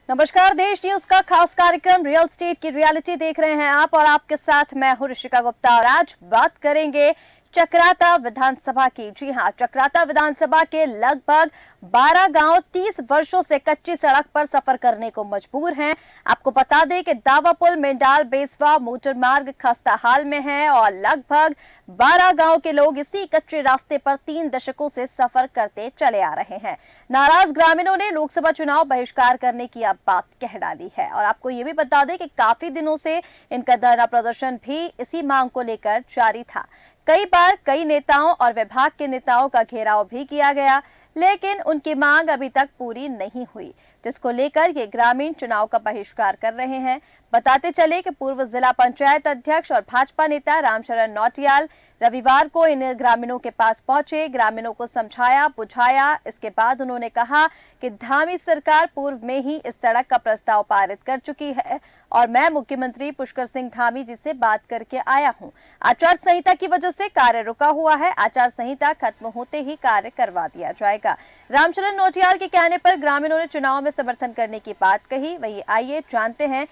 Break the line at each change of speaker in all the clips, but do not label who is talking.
नमस्कार, देश न्यूज का खास कार्यक्रम रियल स्टेट की रियलिटी देख रहे हैं आप, और आपके साथ मैं हूं ऋषिका गुप्ता। और आज बात करेंगे चक्राता विधानसभा की। जी हां, चक्राता विधानसभा के लगभग 12 गांव 30 वर्षों से कच्ची सड़क पर सफर करने को मजबूर हैं। आपको बता दें कि दावापुल मेंडाल बेसवा मोटर मार्ग खस्ता हाल में है और लगभग 12 गांव के लोग इसी कच्चे रास्ते पर 3 दशकों से सफर करते चले आ रहे हैं। नाराज ग्रामीणों ने लोकसभा चुनाव बहिष्कार करने की अब बात कह डाली है। और आपको ये भी बता दें कि काफी दिनों से इनका धरना प्रदर्शन भी इसी मांग को लेकर जारी था। कई बार कई नेताओं और विभाग के नेताओं का घेराव भी किया गया, लेकिन उनकी मांग अभी तक पूरी नहीं हुई, जिसको लेकर ये ग्रामीण चुनाव का बहिष्कार कर रहे हैं। बताते चले कि पूर्व जिला पंचायत अध्यक्ष और भाजपा नेता रामशरण नौटियाल रविवार को इन ग्रामीणों के पास पहुंचे, ग्रामीणों को समझाया बुझाया। इसके बाद उन्होंने कहा कि धामी सरकार पूर्व में ही इस सड़क का प्रस्ताव पारित कर चुकी है और मैं मुख्यमंत्री पुष्कर सिंह धामी जी से बात करके आया हूं। आचार संहिता की वजह से कार्य रुका हुआ है, आचार संहिता खत्म होते ही कार्य करवा दिया जाएगा। रामचरण नौटियाल के कहने पर ग्रामीणों ने चुनाव में समर्थन करने की बात कही। वही आइए जानते हैं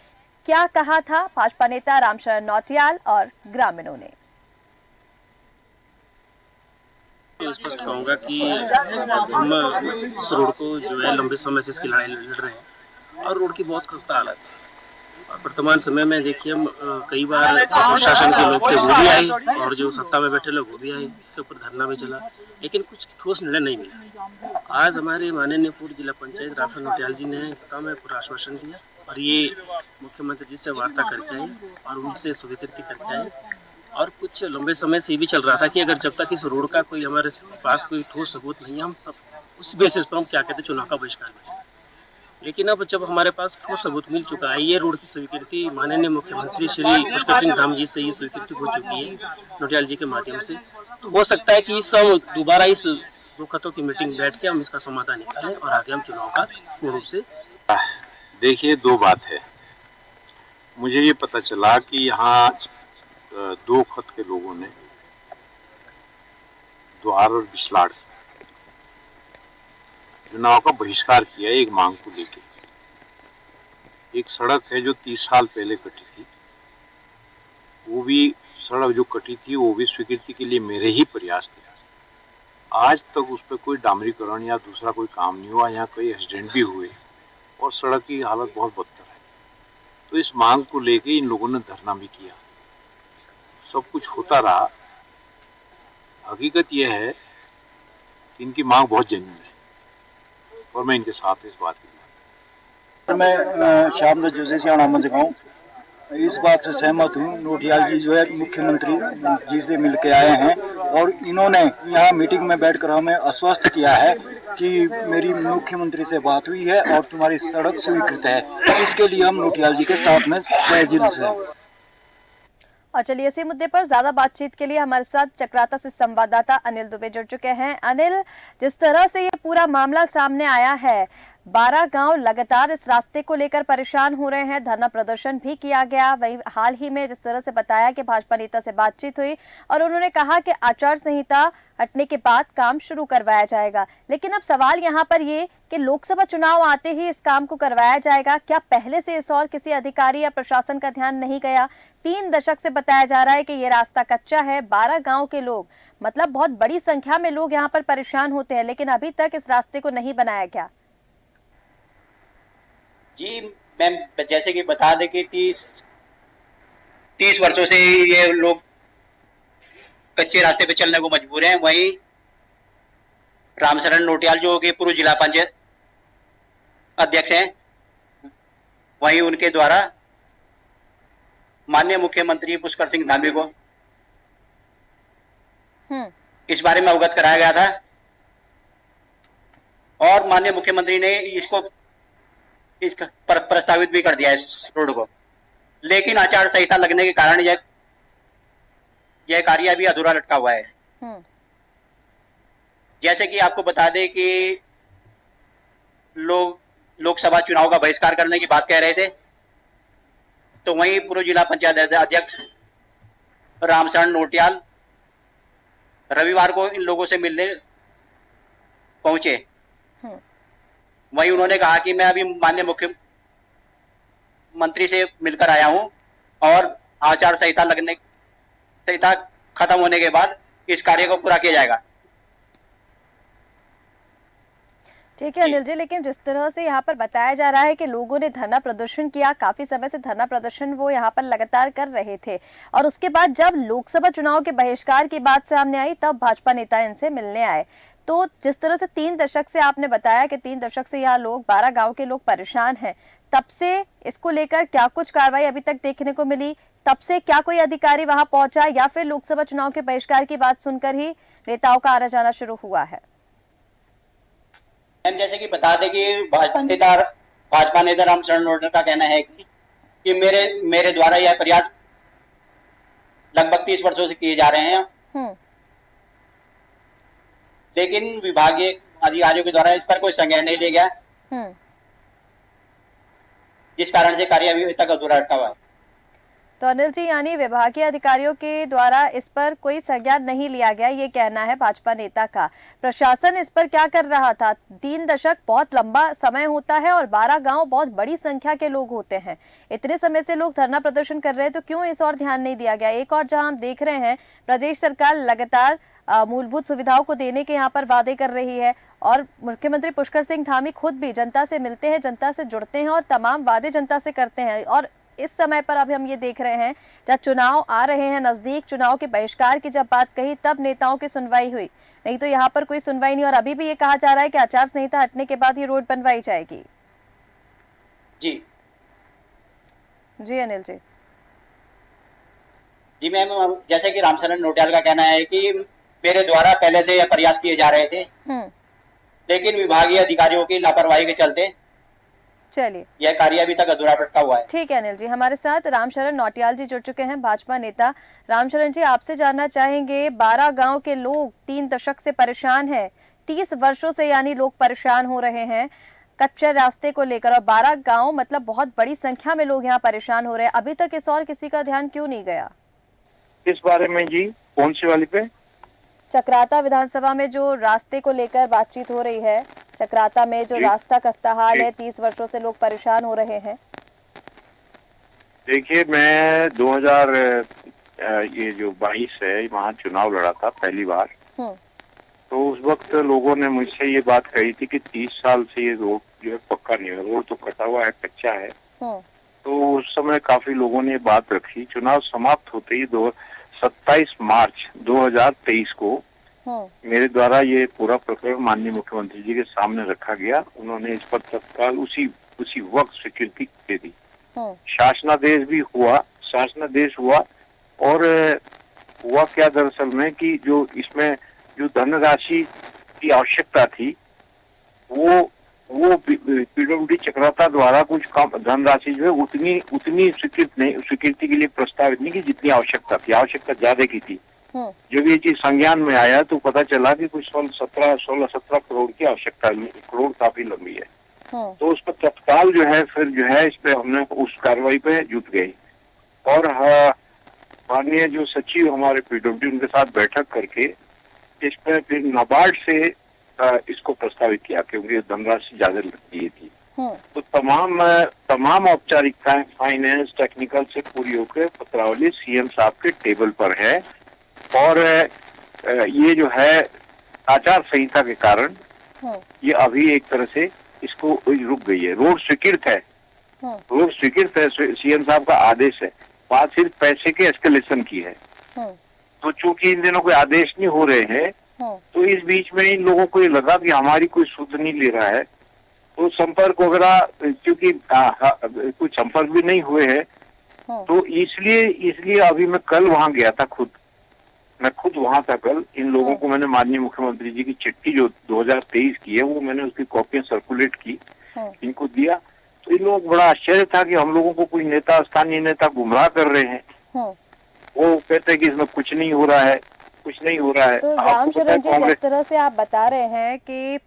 क्या कहा था भाजपा नेता रामशरण नौटियाल और ग्रामीणों ने।
स्पष्ट कहूंगा कि हम इस रोड को जो है लंबे समय से इसकी लड़ाई लड़ रहे हैं और रोड की बहुत खस्ता हालत है। और वर्तमान समय में देखिए हम कई बार प्रशासन के लोग थे वो भी आए और जो सत्ता में बैठे लोग वो भी आए, इसके ऊपर धरना भी चला, लेकिन कुछ ठोस निर्णय नहीं मिला। आज हमारे माननीय पूर्व जिला पंचायत रामशरण नौटियाल जी ने इसका में पूरा आश्वासन दिया और ये मुख्यमंत्री जी से वार्ता करके आए और उनसे स्वीकृति करके आए। और कुछ लंबे समय से भी चल रहा था कि अगर जब तक इस रोड का कोई हमारे पास कोई ठोस सबूत नहीं है, हम तब उस बेसिस पर हम क्या कहते हैं चुनाव का बहिष्कार करें। लेकिन अब जब हमारे पास ठोस सबूत मिल चुका है, ये रोड की स्वीकृति माननीय मुख्यमंत्री श्री पुष्कर सिंह धामी जी से ये स्वीकृति हो चुकी है नौटियाल जी के माध्यम से, तो हो सकता है कि सब दोबारा इस दो खतों की मीटिंग बैठ के हम इसका समाधान निकालें और आगे हम चुनाव का पूर्ण रूप से।
देखिए, दो बात है। मुझे ये पता चला कि यहाँ 2 खत के लोगों ने द्वार और बिस्लाड़ चुनाव का बहिष्कार किया एक मांग को लेकर। एक सड़क है जो 30 साल पहले कटी थी, वो भी सड़क जो कटी थी वो भी स्वीकृति के लिए मेरे ही प्रयास थे। आज तक उस पर कोई डामरीकरण या दूसरा कोई काम नहीं हुआ। यहाँ कई एक्सीडेंट भी हुए और सड़क की हालत बहुत बदतर है। तो इस मांग को लेकर इन लोगों ने धरना भी किया, सब कुछ होता रहा। हकीकत यह है कि इनकी मांग बहुत जेन्युइन है और मैं इनके साथ इस बात की।
मैं श्याम जोशी सियाणा मंजगांव इस बात से सहमत हूँ। नौटियाल जी जो है मुख्यमंत्री जी से मिलकर आए हैं और इन्होंने यहाँ मीटिंग में बैठकर हमें आश्वस्त किया है कि मेरी मुख्यमंत्री से बात हुई है और तुम्हारी सड़क स्वीकृत है। इसके लिए हम नौटियाल जी के साथ में तहे दिल से।
और चलिए इसी मुद्दे पर ज्यादा बातचीत के लिए हमारे साथ चक्राता से संवाददाता अनिल दुबे जुड़ चुके हैं। अनिल, जिस तरह से ये पूरा मामला सामने आया है, 12 गांव लगातार इस रास्ते को लेकर परेशान हो रहे हैं, धरना प्रदर्शन भी किया गया। वहीं हाल ही में जिस तरह से बताया कि भाजपा नेता से बातचीत हुई और उन्होंने कहा कि आचार संहिता हटने के बाद काम शुरू करवाया जाएगा। लेकिन अब सवाल यहाँ पर ये कि लोकसभा चुनाव आते ही इस काम को करवाया जाएगा, क्या पहले से इस और किसी अधिकारी या प्रशासन का ध्यान नहीं गया? 3 दशक से बताया जा रहा है कि ये रास्ता कच्चा है, 12 गांव के लोग, मतलब बहुत बड़ी संख्या में लोग यहाँ पर परेशान होते हैं, लेकिन अभी तक इस रास्ते को नहीं बनाया गया।
जी मैम, जैसे कि बता दें कि 30 वर्षों से ये लोग कच्चे रास्ते पे चलने को मजबूर हैं। वहीं रामशरण नौटियाल जो कि पूर्व जिला पंचायत अध्यक्ष हैं, वहीं उनके द्वारा माननीय मुख्यमंत्री पुष्कर सिंह धामी को इस बारे में अवगत कराया गया था और माननीय मुख्यमंत्री ने इसको प्रस्तावित भी कर दिया इस रोड को। लेकिन आचार संहिता लगने के कारण यह कार्य अभी अधूरा लटका हुआ है। जैसे कि आपको बता दें कि लोकसभा चुनाव का बहिष्कार करने की बात कह रहे थे, तो वहीं पूर्व जिला पंचायत अध्यक्ष रामशरण नौटियाल रविवार को इन लोगों से मिलने पहुंचे। वहीं उन्होंने कहा कि मैं अभी माननीय मंत्री से मिलकर आया हूं और आचार संहिता खत्म होने के बाद इस कार्य को पूरा किया जाएगा।
ठीक है अनिल जी, लेकिन जिस तरह से यहाँ पर बताया जा रहा है कि लोगों ने धरना प्रदर्शन किया, काफी समय से धरना प्रदर्शन वो यहाँ पर लगातार कर रहे थे, और उसके बाद जब लोकसभा चुनाव के बहिष्कार की बात सामने आई तब भाजपा नेता इनसे मिलने आए। तो जिस तरह से 3 दशक से आपने बताया कि 3 दशक से यहाँ लोग 12 गांव के लोग परेशान हैं, तब से इसको लेकर क्या कुछ कार्रवाई अभी तक देखने को मिली? तब से क्या कोई अधिकारी वहां पहुंचा या फिर लोकसभा चुनाव के बहिष्कार की बात सुनकर ही नेताओं का आना जाना शुरू हुआ है?
मैम जैसे कि बता दें कि भाजपा नेता रामचरण नोटियाल का कहना है कि मेरे द्वारा यह प्रयास लगभग 30 वर्षों से किए जा रहे हैं, लेकिन विभागीय अधिकारियों के द्वारा इस पर कोई संज्ञान नहीं लिया गया, जिस कारण से कार्य अभी तक अधूरा अटका हुआ है।
तो अनिल जी, यानी विभागीय अधिकारियों के द्वारा इस पर कोई संज्ञान नहीं लिया गया, ये कहना है भाजपा नेता का। प्रशासन इस पर क्या कर रहा था? 3 दशक बहुत लंबा समय होता है और 12 गांव बहुत बड़ी संख्या के लोग होते हैं। इतने समय से लोग धरना प्रदर्शन कर रहे हैं, तो क्यों इस और ध्यान नहीं दिया गया? एक और जहां हम देख रहे हैं प्रदेश सरकार लगातार मूलभूत सुविधाओं को देने के यहाँ पर वादे कर रही है, और मुख्यमंत्री पुष्कर सिंह धामी खुद भी जनता से मिलते हैं, जनता से जुड़ते हैं और तमाम वादे जनता से करते हैं। और इस समय पर अब हम ये देख रहे हैं जब चुनाव आ रहे हैं नजदीक, चुनाव के बहिष्कार की जब बात कही तब नेताओं की सुनवाई हुई, नहीं तो यहाँ पर कोई सुनवाई नहीं। और अभी भी ये कहा जा रहा है कि आचार संहिता हटने के बाद ये रोड बनवाई जाएगी।
जी
जी अनिल जी।
जी मैम, जैसे कि रामचरण नोटियाल का कहना है कि मेरे द्वारा पहले से यह प्रयास किए जा रहे थे, लेकिन विभागीय अधिकारियों की लापरवाही के चलते
चलिए
यह कार्य अभी तक अधूरा अटका हुआ है।
ठीक है अनिल जी, हमारे साथ रामचरण नौटियाल जी जुड़ चुके हैं, भाजपा नेता। रामचरण जी, आपसे जानना चाहेंगे, 12 गांव के लोग 3 दशक से परेशान हैं, 30 वर्षों से यानी लोग परेशान हो रहे हैं कच्चे रास्ते को लेकर, और 12 गांव मतलब बहुत बड़ी संख्या में लोग यहाँ परेशान हो रहे हैं। अभी तक इस और किसी का ध्यान क्यों नहीं गया?
इस बारे में जी कौन सी वाली पे?
चक्राता विधानसभा में जो रास्ते को लेकर बातचीत हो रही है, चक्राता में जो रास्ता खस्ताहाल है, 30 वर्षों से लोग परेशान हो रहे हैं।
देखिए, मैं 2000 ये जो 22 है वहाँ चुनाव लड़ा था पहली बार, तो उस वक्त लोगों ने मुझसे ये बात कही थी कि 30 साल से ये रोड जो है पक्का नहीं है, रोड तो कटा हुआ है, कच्चा है। तो उस समय काफी लोगों ने बात रखी। चुनाव समाप्त होते ही 27 मार्च 2023 को मेरे द्वारा ये पूरा प्रकरण माननीय मुख्यमंत्री जी के सामने रखा गया। उन्होंने इस पर तत्काल उसी वक्त स्वीकृति दे दी। शासनादेश भी हुआ, और हुआ क्या दरअसल में कि जो इसमें जो धनराशि की आवश्यकता थी वो पीडब्ल्यूडी चक्राता द्वारा कुछ कम धनराशि जो है उतनी स्वीकृति के लिए प्रस्तावित नहीं की जितनी आवश्यकता थी। आवश्यकता ज्यादा की थी। जब ये चीज संज्ञान में आया तो पता चला कि कुछ 16-17 करोड़ की आवश्यकता, करोड़ काफी लंबी है। तो उस पर तत्काल जो है फिर जो है इस पे हमने उस कार्रवाई पे जुट गए, और माननीय जो सचिव हमारे पीडब्ल्यूडी उनके साथ बैठक करके इस पे फिर नाबार्ड से इसको प्रस्तावित किया, क्योंकि धनराशि ज्यादा लगती थी। तो तमाम औपचारिकताएं फाइनेंस टेक्निकल से पूरी होकर पत्रावली सीएम साहब के टेबल पर है, और ये जो है आचार संहिता के कारण ये अभी एक तरह से इसको रुक गई है। रोड स्वीकृत है, सीएम साहब का आदेश है, बात सिर्फ पैसे के एस्केलेशन की है। तो चूंकि इन दिनों कोई आदेश नहीं हो रहे हैं, तो इस बीच में इन लोगों को ये लगा कि हमारी कोई सुध नहीं ले रहा है, तो संपर्क वगैरह क्योंकि कुछ संपर्क भी नहीं हुए हैं, तो इसलिए अभी मैं कल वहां गया था, मैं खुद वहां था कल। इन लोगों को मैंने माननीय मुख्यमंत्री जी की चिट्ठी जो 2023 की है वो मैंने उसकी कॉपियां सर्कुलेट की, इनको दिया। तो इन लोगों को बड़ा आश्चर्य था कि हम लोगों को कोई नेता, स्थानीय नेता गुमराह कर रहे हैं। वो कहते हैं कि इसमें कुछ नहीं हो रहा है।
तो रामचरण जी, जिस तरह से आप बता रहे हैं कि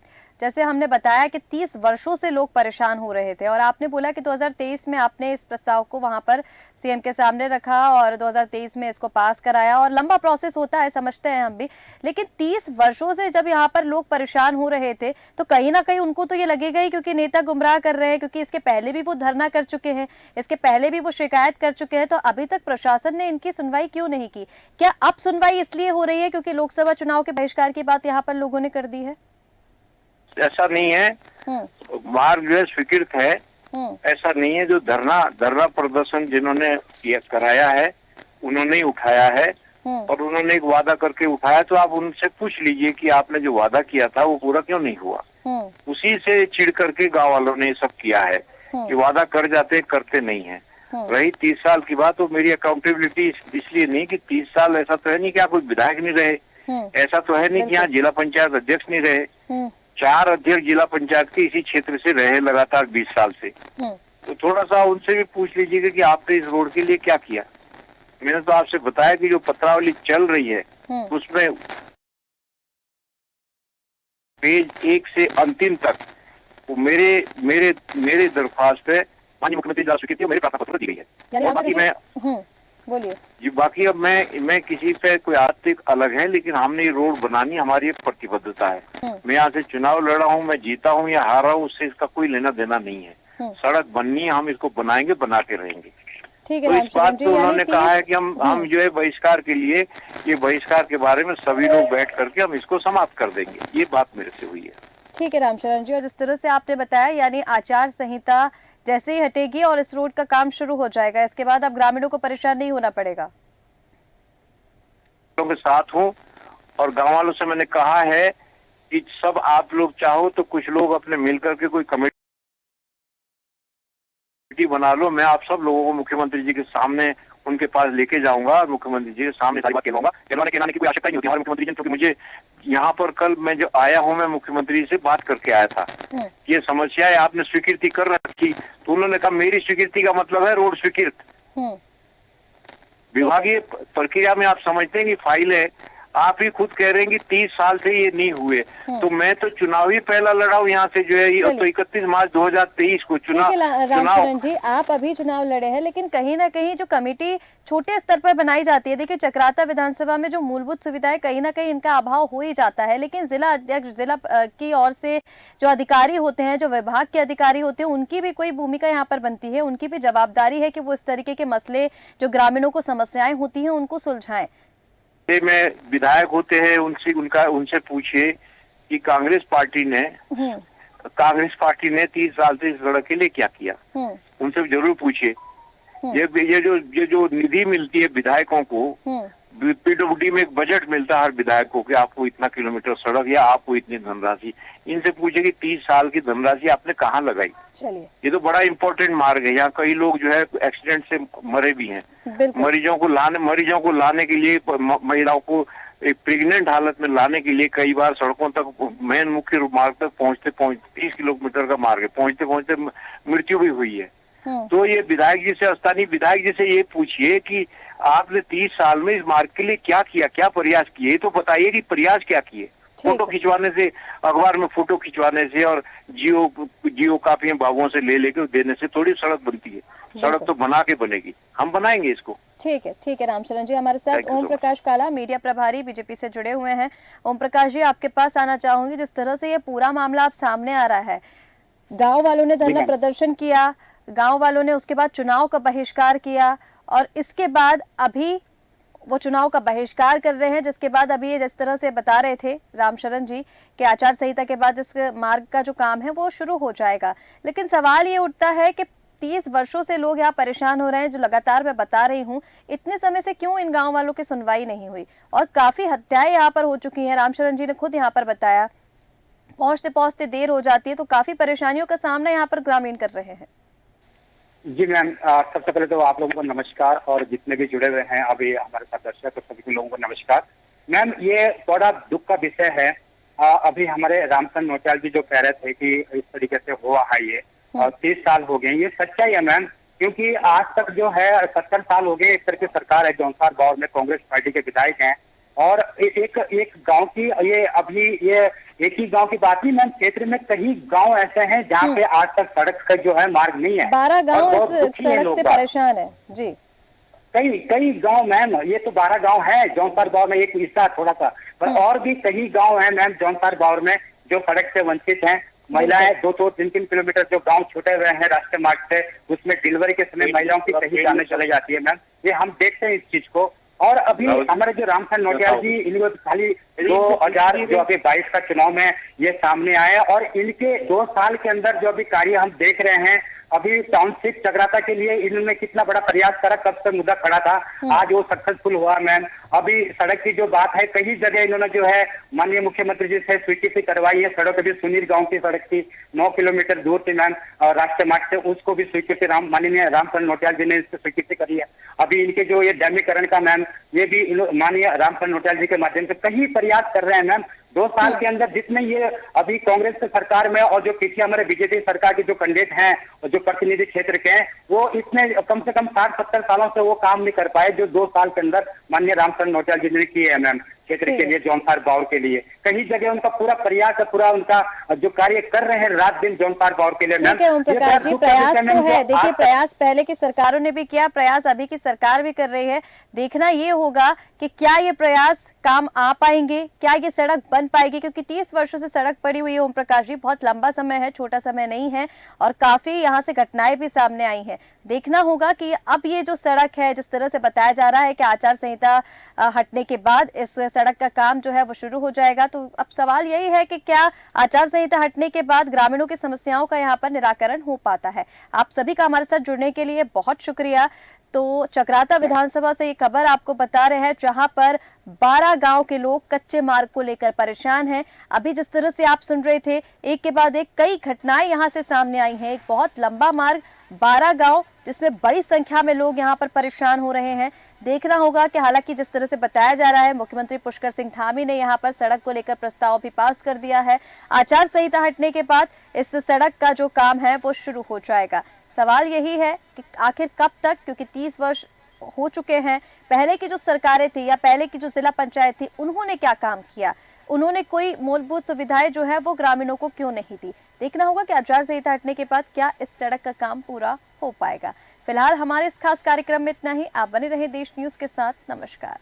जैसे हमने बताया कि 30 वर्षों से लोग परेशान हो रहे थे और आपने बोला कि 2023 में आपने इस प्रस्ताव को वहां पर सीएम के सामने रखा और 2023 में इसको पास कराया और लंबा प्रोसेस होता है, समझते हैं हम भी। लेकिन 30 वर्षों से जब यहाँ पर लोग परेशान हो रहे थे तो कहीं ना कहीं उनको तो ये लगेगा ही, क्योंकि नेता गुमराह कर रहे हैं, क्योंकि इसके पहले भी वो धरना कर चुके हैं, इसके पहले भी वो शिकायत कर चुके हैं, तो अभी तक प्रशासन ने इनकी सुनवाई क्यों नहीं की? क्या अब सुनवाई इसलिए हो रही है क्योंकि लोकसभा चुनाव के बहिष्कार की बात यहाँ पर लोगों ने कर दी है?
ऐसा नहीं है, मार्ग जो है स्वीकृत है। ऐसा नहीं है, जो धरना प्रदर्शन जिन्होंने ये कराया है उन्होंने ही उठाया है और उन्होंने एक वादा करके उठाया, तो आप उनसे पूछ लीजिए कि आपने जो वादा किया था वो पूरा क्यों नहीं हुआ। उसी से चिढ़ करके गांव वालों ने ये सब किया है कि वादा कर जाते करते नहीं है। रही 30 साल की बात, तो मेरी अकाउंटेबिलिटी इसलिए नहीं कि 30 साल ऐसा तो है नहीं कि आप कोई विधायक नहीं रहे, ऐसा तो है नहीं कि यहाँ जिला पंचायत अध्यक्ष नहीं रहे। 4 अध्यक्ष जिला पंचायत के इसी क्षेत्र से रहे लगातार 20 साल से। तो थोड़ा सा उनसे भी पूछ लीजिएगा कि आपने इस रोड के लिए क्या किया। मैंने तो आपसे बताया कि जो पत्रावली चल रही है उसमें पेज 1 से अंतिम तक वो मेरे दरख्वास्त पे माननीय मुख्यमंत्री द्वारा स्वीकृति मेरे प्रार्थना पत्र दी गई है। और बाकी मैं
बोलिए
जी, बाकी अब मैं किसी पे कोई आर्थिक अलग है, लेकिन हमने ये रोड बनानी हमारी एक प्रतिबद्धता है। मैं यहाँ से चुनाव लड़ा हूँ, मैं जीता हूँ या हारा हूँ, उससे इसका कोई लेना देना नहीं है। सड़क बननी है, हम इसको बनाएंगे, बना के रहेंगे।
ठीक है,
तो इस बात को उन्होंने कहा है कि हम जो है बहिष्कार के लिए, ये बहिष्कार के बारे में सभी लोग बैठ करके हम इसको समाप्त कर देंगे, ये बात मेरे से हुई है।
ठीक है रामचरण जी, और जिस तरह से आपने बताया यानी आचार संहिता जैसे ही हटेगी और इस रोड का काम शुरू हो जाएगा, इसके बाद अब ग्रामीणों को परेशान नहीं होना पड़ेगा।
के साथ हूँ और गांव वालों से मैंने कहा है कि सब आप लोग चाहो तो कुछ लोग अपने मिलकर के कोई कमेटी बना लो। मैं आप सब लोगों को मुख्यमंत्री जी के सामने उनके पास लेके जाऊंगा और मुख्यमंत्री जी के सामने सारी बात कहूंगा। कहलाने की कोई आवश्यकता नहीं होती हमारे मुख्यमंत्री जी, क्योंकि मुझे यहाँ पर कल मैं जो आया हूँ, मैं मुख्यमंत्री से बात करके आया था। ये समस्या है, आपने स्वीकृति कर रखी, तो उन्होंने कहा मेरी स्वीकृति का मतलब है रोड स्वीकृत। विभागीय प्रक्रिया में आप समझते हैं कि फाइल है, आप ही खुद कह रहे हैं कि 30 साल से ये नहीं हुए, तो मैं तो चुनाव ही पहला लड़ा हूँ यहाँ से जो है, तो 31 मार्च 2023 को
रामचरण जी आप अभी चुनाव लड़े हैं, लेकिन कहीं ना कहीं जो कमेटी छोटे स्तर पर बनाई जाती है, देखिए चक्राता विधानसभा में जो मूलभूत सुविधाएं कहीं ना कहीं इनका अभाव हो ही जाता है, लेकिन जिला अध्यक्ष जिला की ओर से जो अधिकारी होते हैं, जो विभाग के अधिकारी होते हैं, उनकी भी कोई भूमिका यहाँ पर बनती है, उनकी भी जवाबदारी है कि वो इस तरीके के मसले जो ग्रामीणों को समस्याएं होती हैं उनको सुलझाएं।
में विधायक होते हैं उनसे पूछिए कि कांग्रेस पार्टी ने 30 साल से इस सड़क के लिए क्या किया, उनसे जरूर पूछिए। ये जो निधि मिलती है विधायकों को, पीडब्ल्यूडी में एक बजट मिलता है हर विधायक को कि आपको इतना किलोमीटर सड़क या आपको इतनी धनराशि, इनसे पूछे कि 30 साल की धनराशि आपने कहाँ लगाई।
चलिए,
ये तो बड़ा इंपॉर्टेंट मार्ग है, यहाँ कई लोग जो है एक्सीडेंट से मरे भी हैं। मरीजों को लाने के लिए, महिलाओं को एक प्रेग्नेंट हालत में लाने के लिए कई बार सड़कों तक, मेन मुख्य मार्ग तक पहुंचते 30 किलोमीटर का मार्ग है, पहुंचते मृत्यु भी हुई है। तो ये विधायक जी से, स्थानीय विधायक जी से ये पूछिए कि आपने 30 साल में इस मार्ग के लिए क्या किया, क्या प्रयास किए, तो बताइए कि प्रयास क्या किए। फोटो खिंचवाने से, अखबार में फोटो खिंचवाने से और जियो कापियां बाबुओं से ले लेके देने से थोड़ी सड़क बनती है। सड़क तो बना के बनेगी, हम बनाएंगे इसको।
ठीक है रामचरण जी, हमारे साथ ओम प्रकाश काला मीडिया प्रभारी बीजेपी से जुड़े हुए हैं। ओम प्रकाश जी, आपके पास आना चाहूंगी, जिस तरह से ये पूरा मामला अब सामने आ रहा है, गांव वालों ने धरना प्रदर्शन किया, गांव वालों ने उसके बाद चुनाव का बहिष्कार किया और इसके बाद अभी वो चुनाव का बहिष्कार कर रहे हैं, जिसके बाद अभी ये जिस तरह से बता रहे थे रामचरण जी कि आचार संहिता के बाद इस मार्ग का जो काम है वो शुरू हो जाएगा। लेकिन सवाल ये उठता है कि 30 वर्षों से लोग यहाँ परेशान हो रहे हैं, जो लगातार मैं बता रही हूँ, इतने समय से क्यों इन गाँव वालों की सुनवाई नहीं हुई? और काफी हत्याएं यहाँ पर हो चुकी हैं, रामचरण जी ने खुद यहाँ पर बताया, पहुंचते पहुंचते देर हो जाती है, तो काफी परेशानियों का सामना यहाँ पर ग्रामीण कर रहे हैं।
जी मैम, सबसे पहले तो आप लोगों को नमस्कार और जितने भी जुड़े हुए हैं अभी हमारे साथ दर्शक, तो सभी लोगों को नमस्कार। मैम, ये बड़ा दुख का विषय है। अभी हमारे रामचरण नौटियाल जी जो कह रहे थे कि इस तरीके से हुआ है ये, और 30 साल हो गए, ये सच्चाई है मैम, क्योंकि आज तक जो है 70 साल हो गए एक तरह की सरकार है, जो 4 दौर में कांग्रेस पार्टी के विधायक हैं, और एक गांव की ये अभी ये एक ही गांव की बात नहीं मैम, क्षेत्र में कई गांव ऐसे हैं जहाँ पे आज तक सड़क का जो है मार्ग नहीं है।
12 गांव
और
इस
बहुत दुखी हैं
सड़क
लोग
से
बाग।
परेशान है जी।
कई गांव मैम, ये तो 12 गांव है जौनसार गांव में एक हिस्सा थोड़ा सा, पर और भी कई गांव हैं मैम जौनसार गांव में जो सड़क से वंचित हैं। महिलाएं 2-2, 3-3 किलोमीटर जो गांव छूटे हुए हैं राष्ट्रीय मार्ग से, उसमें डिलीवरी के समय महिलाओं की कहीं जाने चले जाती है मैम। ये हम देखते हैं इस चीज को। और अभी हमारे जो रामचंद्र नौटियाल जी, इनको खाली 2022 का चुनाव में ये सामने आए और इनके 2 साल के अंदर जो अभी कार्य हम देख रहे हैं, अभी टाउनशिप चक्राता के लिए इन्होंने कितना बड़ा प्रयास करा, कब से मुद्दा खड़ा था, आज वो सक्सेसफुल हुआ मैम। अभी सड़क की जो बात है, कई जगह इन्होंने जो है माननीय मुख्यमंत्री जी से स्वीकृति करवाई है। सड़क अभी सुनीर गांव की सड़क थी 9 किलोमीटर दूर थी मैम राष्ट्रीय मार्ग से, उसको भी स्वीकृति माननीय रामचंद्र नौटियाल जी ने इससे स्वीकृति करी है। अभी इनके जो ये डैमीकरण का मैम, ये भी माननीय रामचंद्र नौटियाल जी के माध्यम से कई प्रयास कर रहे हैं मैम। 2 साल के अंदर जितने ये अभी कांग्रेस की सरकार में और जो पीछे हमारे बीजेपी सरकार के जो कैंडिडेट हैं और जो प्रतिनिधि क्षेत्र के हैं, वो इतने कम से कम 60-70 सालों से वो काम नहीं कर पाए जो 2 साल के अंदर माननीय रामचंद्र नौटियाल जी ने किए हैं मैम क्षेत्र के लिए, जौनसार बाउर के लिए। कई जगह उनका पूरा प्रयास है, पूरा उनका जो कार्य कर रहे हैं रात दिन जौनसार बाउर के लिए मैम।
ठीक है ओम प्रकाश जी, प्रयास तो है। देखिए प्रयास पहले की सरकारों ने भी किया, प्रयास अभी की सरकार भी कर रही है। देखना ये होगा कि क्या ये प्रयास काम आ पाएंगे, क्या ये सड़क बन पाएगी, क्योंकि 30 वर्षों से सड़क पड़ी हुई है ओम प्रकाश जी, बहुत लंबा समय है, छोटा समय नहीं है और काफी यहाँ से घटनाएं भी सामने आई हैं। देखना होगा कि अब ये जो सड़क है, जिस तरह से बताया जा रहा है कि आचार संहिता हटने के बाद इस सड़क का काम जो है वो शुरू हो जाएगा, तो अब सवाल यही है कि क्या आचार संहिता हटने के बाद ग्रामीणों की समस्याओं का यहाँ पर निराकरण हो पाता है। आप सभी का हमारे साथ जुड़ने के लिए बहुत शुक्रिया। तो चक्राता विधानसभा से ये खबर आपको बता रहे हैं, जहां पर 12 गांव के लोग कच्चे मार्ग को लेकर परेशान हैं। अभी जिस तरह से आप सुन रहे थे, एक के बाद एक कई घटनाएं यहां से सामने आई हैं। एक बहुत लंबा मार्ग, 12 गांव, जिसमें बड़ी संख्या में लोग यहां पर परेशान हो रहे हैं। देखना होगा कि हालांकि जिस तरह से बताया जा रहा है, मुख्यमंत्री पुष्कर सिंह धामी ने यहां पर सड़क को लेकर प्रस्ताव भी पास कर दिया है। आचार संहिता हटने के बाद इस सड़क का जो काम है वो शुरू हो जाएगा। सवाल यही है कि आखिर कब तक, क्योंकि 30 वर्ष हो चुके हैं। पहले की जो सरकारें थी या पहले की जो जिला पंचायत थी, उन्होंने क्या काम किया, उन्होंने कोई मूलभूत सुविधाएं जो है वो ग्रामीणों को क्यों नहीं दी। देखना होगा कि आचार संहिता हटने के बाद क्या इस सड़क का काम पूरा हो पाएगा। फिलहाल हमारे इस खास कार्यक्रम में इतना ही। आप बने रहे देश न्यूज के साथ। नमस्कार।